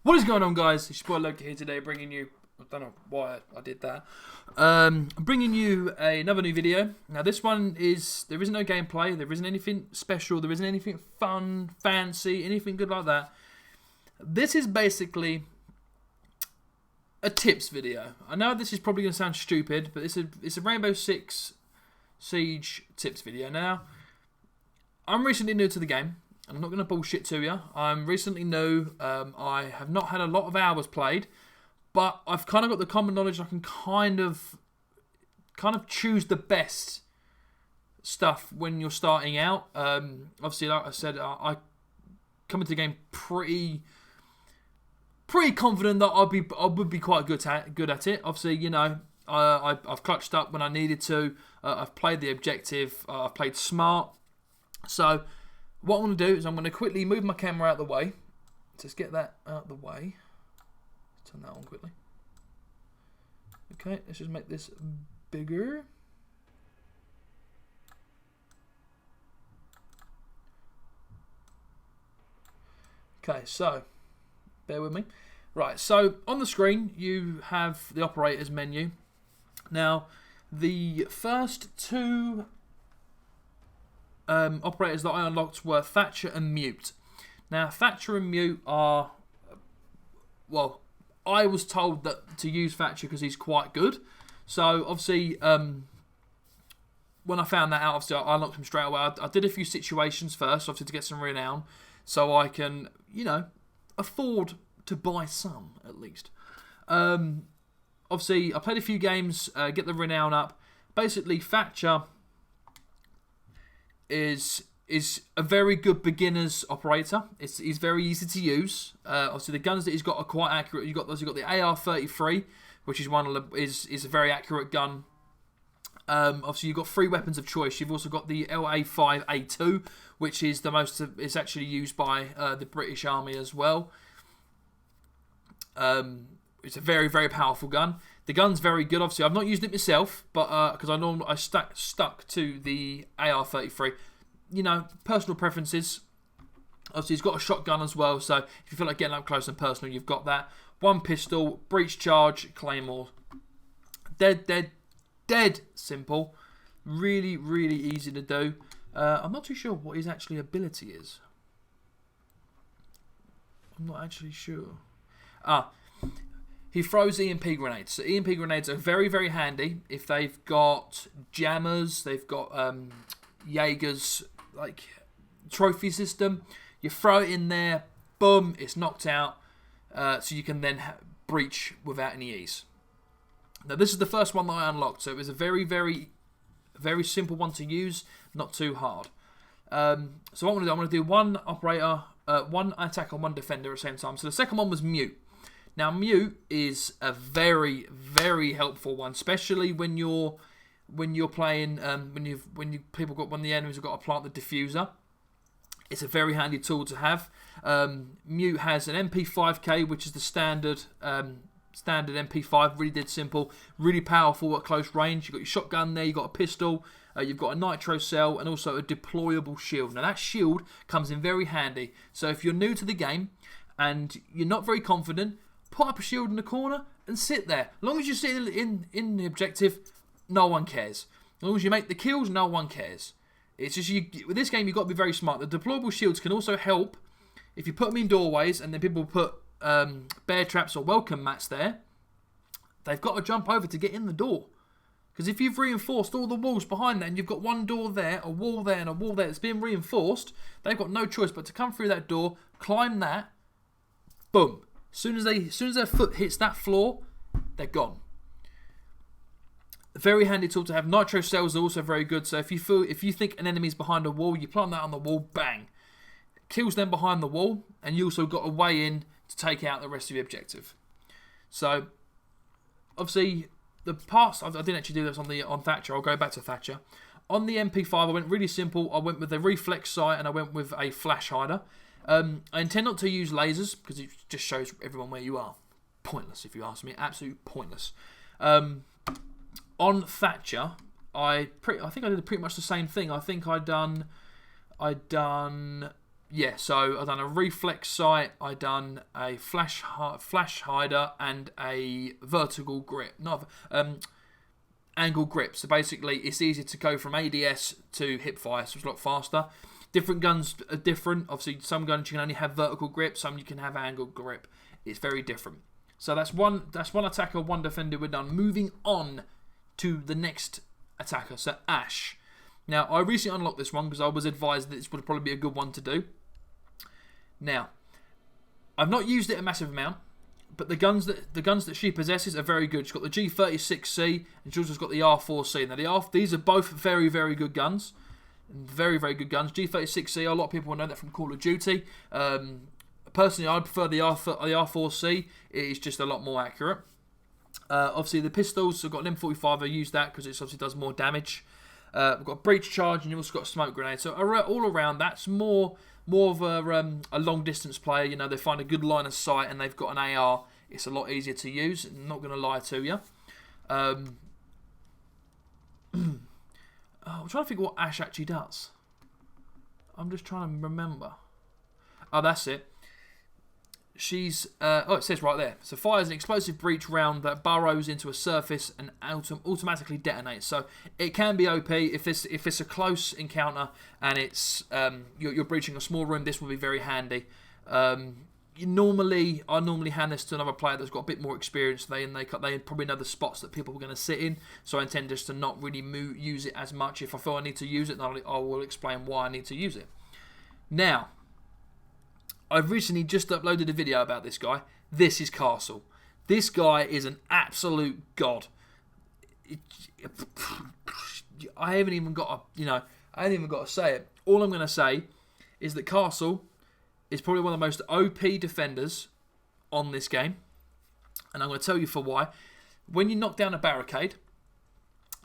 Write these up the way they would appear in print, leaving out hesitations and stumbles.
What is going on, guys? It's your boy Lokii here today, bringing you... I don't know why I did that. I'm bringing you another new video. Now, this one is... There isn't no gameplay. There isn't anything special. There isn't anything fun, fancy, anything good like that. This is basically a tips video. I know this is probably going to sound stupid, but it's a Rainbow Six Siege tips video. Now, I'm recently new to the game. I'm not going to bullshit to you. I'm recently new. I have not had a lot of hours played, but I've kind of got the common knowledge. I can kind of choose the best stuff when you're starting out. Obviously, like I said, I come into the game pretty confident that I would be quite good at it. Obviously, you know, I've clutched up when I needed to. I've played the objective. I've played smart. So what I'm going to do is I'm going to quickly move my camera out of the way. Just get that out of the way. Turn that on quickly. Okay, let's just make this bigger. Okay, so bear with me. Right, so on the screen you have the operators menu. Now, the first two operators that I unlocked were Thatcher and Mute. Now, Thatcher and Mute are... Well, I was told that to use Thatcher because he's quite good. So, obviously, when I found that out, obviously, I unlocked him straight away. I did a few situations first, obviously, to get some renown. So I can, you know, afford to buy some, at least. Obviously, I played a few games, get the renown up. Basically, Thatcher is a very good beginner's operator. He's very easy to use. Obviously, the guns that he's got are quite accurate. You've got the AR-33, which is is a very accurate gun. Obviously, you've got three weapons of choice. You've also got the LA5A2, which is the most. It's actually used by the British Army as well. It's a very, very powerful gun. The gun's very good. Obviously, I've not used it myself, but because I stuck to the AR-33. You know, personal preferences. Obviously, he's got a shotgun as well, so if you feel like getting up close and personal, you've got that. One pistol, breach charge, claymore. Dead simple. Really, really easy to do. I'm not too sure what his actually ability is. I'm not actually sure. He throws EMP grenades. So EMP grenades are very, very handy if they've got jammers, they've got Jaeger's like trophy system. You throw it in there, boom, it's knocked out. So you can then breach without any ease. Now this is the first one that I unlocked, so it was a very, very, very simple one to use, not too hard. So what I'm going to do, one operator, one attack and one defender at the same time. So the second one was Mute. Now Mute is a very, very helpful one, especially when you're playing when the enemies have got to plant the diffuser. It's a very handy tool to have. Mute has an MP5K, which is the standard MP5, really dead simple, really powerful at close range. You've got your shotgun there, you've got a pistol, you've got a nitro cell, and also a deployable shield. Now that shield comes in very handy. So if you're new to the game and you're not very confident, put up a shield in the corner and sit there. As long as you sit in the objective, no one cares. As long as you make the kills, no one cares. It's just with this game, you've got to be very smart. The deployable shields can also help if you put them in doorways and then people put bear traps or welcome mats there. They've got to jump over to get in the door. Because if you've reinforced all the walls behind that and you've got one door there, a wall there, and a wall there that's been reinforced, they've got no choice but to come through that door, climb that, boom. As soon as their foot hits that floor, they're gone. A very handy tool to have. Nitro cells are also very good. So if you think an enemy's behind a wall, you plant that on the wall, bang, kills them behind the wall, and you also got a way in to take out the rest of the objective. So obviously the parts I didn't actually do this on Thatcher. I'll go back to Thatcher. On the MP5, I went really simple. I went with a reflex sight and I went with a flash hider. I intend not to use lasers because it just shows everyone where you are. Pointless, if you ask me. Absolutely pointless. On Thatcher, I think I did pretty much the same thing. I think I done yeah, so I've done a reflex sight, I done a flash hider, and a vertical grip. Angle grip. So basically, it's easier to go from ADS to hip fire, so it's a lot faster. Different guns are different. Obviously, some guns you can only have vertical grip, some you can have angle grip. It's very different. So that's one attacker, one defender we're done. Moving on to the next attacker, so Ash. Now, I recently unlocked this one because I was advised that this would probably be a good one to do. Now, I've not used it a massive amount, but the guns that she possesses are very good. She's got the G36C and she's also got the R4C. Now, these are both very, very good guns. Very, very good guns. G36C, a lot of people will know that from Call of Duty. Personally, I prefer the R4C. It is just a lot more accurate. Obviously, the pistols, I've got an M45. I use that because it obviously does more damage. We've got a breach charge and you've also got a smoke grenade. So all around, that's more of a long distance player. You know, they find a good line of sight and they've got an AR. It's a lot easier to use. I'm not going to lie to you. I'm trying to think what Ash actually does. I'm just trying to remember. Oh, that's it. She's it says right there. So fires an explosive breach round that burrows into a surface and automatically detonates. So it can be OP if it's a close encounter and it's you're breaching a small room. This will be very handy. I normally hand this to another player that's got a bit more experience. They probably know the spots that people are going to sit in. So I intend just to not really use it as much. If I feel I need to use it, then I will explain why I need to use it. Now, I've recently just uploaded a video about this guy. This is Castle. This guy is an absolute god. I haven't even got to say it. All I'm going to say is that Castle is probably one of the most OP defenders on this game. And I'm going to tell you for why. When you knock down a barricade,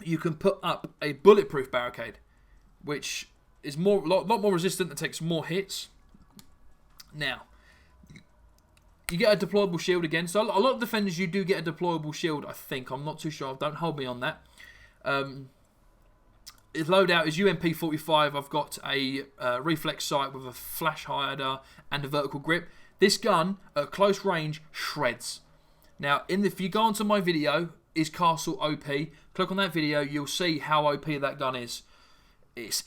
you can put up a bulletproof barricade, which is a lot more resistant and takes more hits. Now, you get a deployable shield again. So a lot of defenders, you do get a deployable shield, I think. I'm not too sure. Don't hold me on that. Its loadout is UMP45. I've got a reflex sight with a flash hider and a vertical grip. This gun, at close range, shreds. Now, if you go onto my video, is Castle OP? Click on that video, you'll see how OP that gun is. It's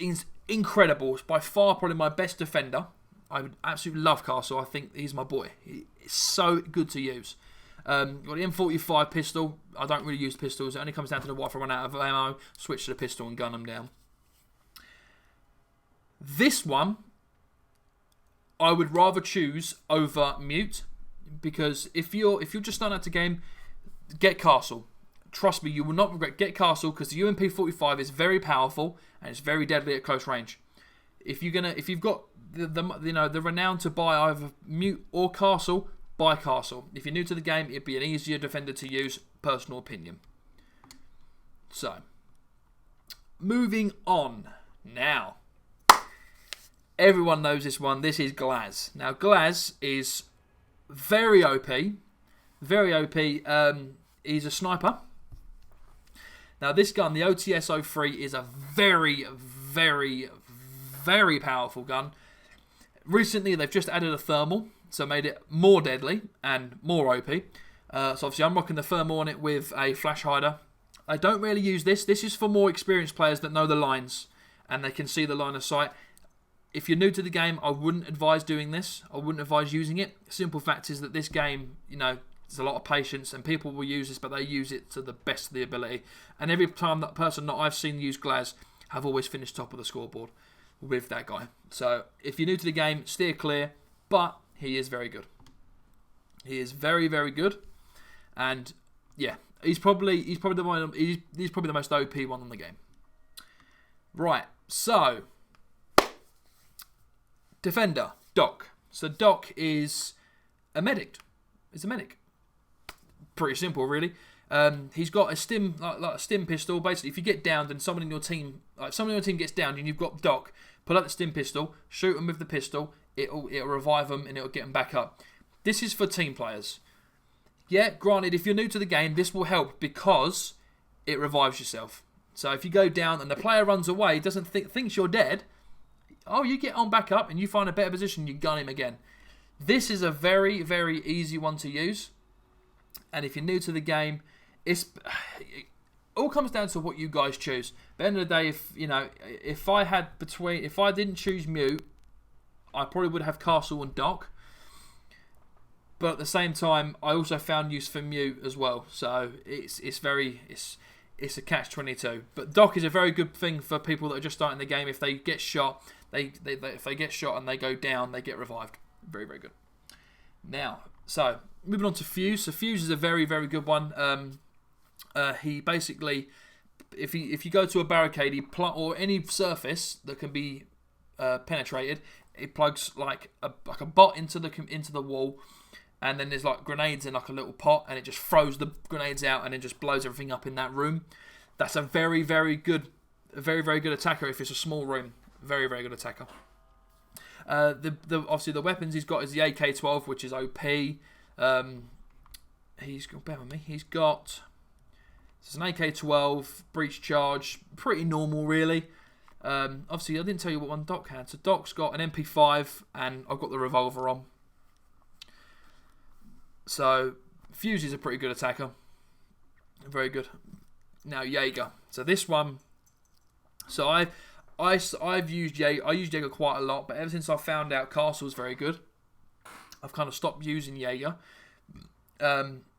incredible. It's by far probably my best defender. I would absolutely love Castle. I think he's my boy. It's so good to use. Got the M45 pistol. I don't really use pistols. It only comes down to the wife. I run out of ammo, switch to the pistol and gun them down. This one, I would rather choose over Mute, because if you're just starting out the game, get Castle. Trust me, you will not regret. Get Castle because the UMP45 is very powerful and it's very deadly at close range. If you've got the renown to buy either Mute or Castle, buy Castle. If you're new to the game, it'd be an easier defender to use, personal opinion. So, moving on now. Everyone knows this one. This is Glaz. Now, Glaz is very OP. Very OP. He's a sniper. Now, this gun, the OTS-03, is a very, very, very powerful gun. Recently, they've just added a thermal, so made it more deadly and more OP. So obviously, I'm rocking the thermal on it with a flash hider. I don't really use this. This is for more experienced players that know the lines and they can see the line of sight. If you're new to the game, I wouldn't advise doing this. I wouldn't advise using it. Simple fact is that this game, there's a lot of patience and people will use this, but they use it to the best of the ability. And every time that person that I've seen use Glaz have always finished top of the scoreboard with that guy. So if you're new to the game, steer clear, but he is very good. He is very, very good. And yeah, he's probably the most OP one in the game. Right, so defender, Doc. So Doc is a medic. He's a medic. Pretty simple, really. He's got a stim, like a stim pistol. Basically, if you get downed and someone in your team gets downed and you've got Doc, pull out the stim pistol, shoot them with the pistol. It'll revive them and it'll get them back up. This is for team players. Yeah, granted, if you're new to the game, this will help because it revives yourself. So if you go down and the player runs away, thinks you're dead, Oh, you get on back up and you find a better position, you gun him again. This is a very, very easy one to use. And if you're new to the game, it all comes down to what you guys choose. At the end of the day, if I didn't choose mute, I probably would have castle and dock. But at the same time, I also found use for mute as well. So it's a catch-22. But dock is a very good thing for people that are just starting the game. If they get shot, if they get shot and they go down, they get revived. Very, very good. Now, so moving on to Fuse. So Fuse is a very, very good one. He basically, if you go to a barricade, or any surface that can be penetrated, it plugs like a bot into the wall. And then there's like grenades in like a little pot, and it just throws the grenades out, and then just blows everything up in that room. That's a very, very good attacker if it's a small room. Very, very good attacker. Obviously the weapons he's got is the AK-12, which is OP. Bear with me. He's got it's an AK-12 breach charge, pretty normal really. Obviously I didn't tell you what one Doc had. So Doc's got an MP5, and I've got the revolver on. So, Fuse is a pretty good attacker. Very good. Now, Jaeger. So this one... So, I've used Jaeger. I use Jaeger quite a lot, but ever since I found out Castle's very good, I've kind of stopped using Jaeger.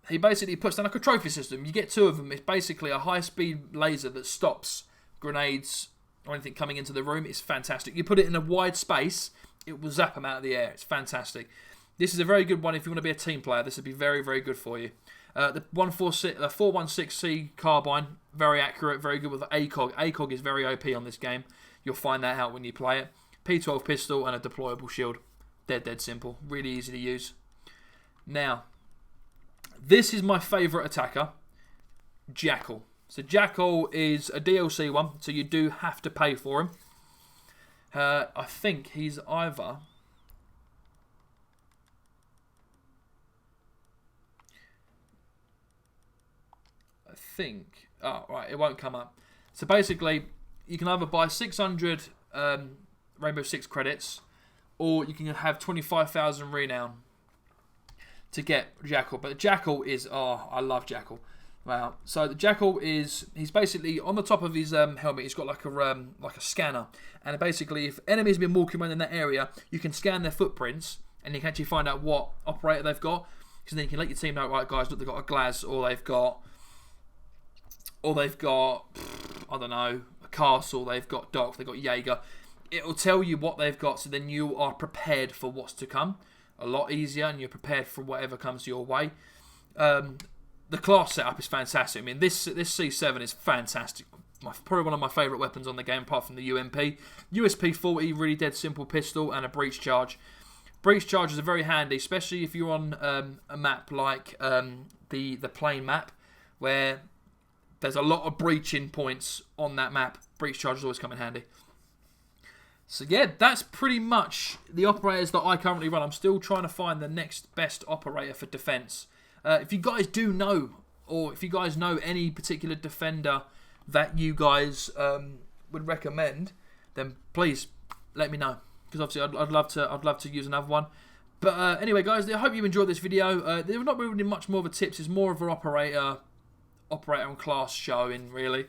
He basically puts down like a trophy system. You get two of them. It's basically a high-speed laser that stops grenades or anything coming into the room. It's fantastic. You put it in a wide space, it will zap them out of the air. It's fantastic. This is a very good one if you want to be a team player. This would be very, very good for you. The 416C carbine, very accurate, very good with the ACOG. ACOG is very OP on this game. You'll find that out when you play it. P12 pistol and a deployable shield. Dead simple. Really easy to use. Now, this is my favourite attacker, JACKAL. So JACKAL is a DLC one, so you do have to pay for him. I think he's either... Oh, right, it won't come up. So basically, you can either buy 600 Rainbow Six credits, or you can have 25,000 renown to get JACKAL. But JACKAL is, I love JACKAL. Wow. So the JACKAL is, he's basically on the top of his helmet. He's got like a scanner, and basically, if enemies have been walking around in that area, you can scan their footprints, and you can actually find out what operator they've got. Because then you can let your team know, right, guys, look, they've got a Glaz, or they've got, I don't know, a Castle, they've got Doc, they've got Jaeger. It'll tell you what they've got, so then you are prepared for what's to come. A lot easier, and you're prepared for whatever comes your way. The class setup is fantastic. I mean, this C7 is fantastic. Probably one of my favourite weapons on the game, apart from the UMP. USP-40, really dead simple pistol, and a breach charge. Breach charges are very handy, especially if you're on a map like the plane map, where there's a lot of breaching points on that map. Breach charges always come in handy. So yeah, that's pretty much the operators that I currently run. I'm still trying to find the next best operator for defense. If you guys do know, or if you guys know any particular defender that you guys would recommend, then please let me know. Because obviously I'd love to use another one. But anyway, guys, I hope you enjoyed this video. There's not really much more of a tips. It's more of an operator and class showing, really.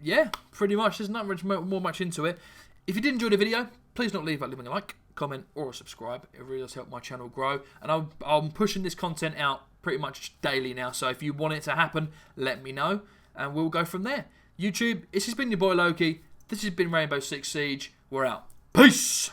Yeah, pretty much. There's not much into it. If you did enjoy the video, please don't leave leaving a like, comment, or a subscribe. It really does help my channel grow. And I'm pushing this content out pretty much daily now. So if you want it to happen, let me know, and we'll go from there. YouTube, this has been your boy Lokii. This has been Rainbow Six Siege. We're out. Peace!